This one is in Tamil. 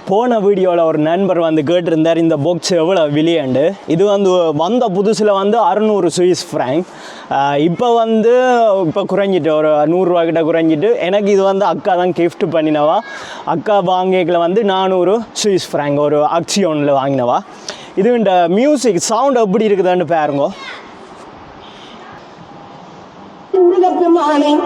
போன வீடியோவில் ஒரு நண்பர் வந்து கேட்டிருந்தார் இந்த பாக்ஸ் எவ்வளோ விலையாண்டு. இது வந்து வந்த புதுசில் வந்து 600 சுவிஸ் ஃப்ராங்க். இப்போ குறைஞ்சிட்டு ஒரு 100 ரூபா கிட்ட குறைஞ்சிட்டு. எனக்கு இது வந்து அக்கா தான் கிஃப்ட் பண்ணினவா. அக்கா வாங்கிக்கல வந்து 400 சுவிஸ் ஃப்ராங்க் ஒரு ஆக்சியோனில் வாங்கினவா. இது இந்த மியூசிக் சவுண்ட் எப்படி இருக்குதான்னு பாருங்க. Morning.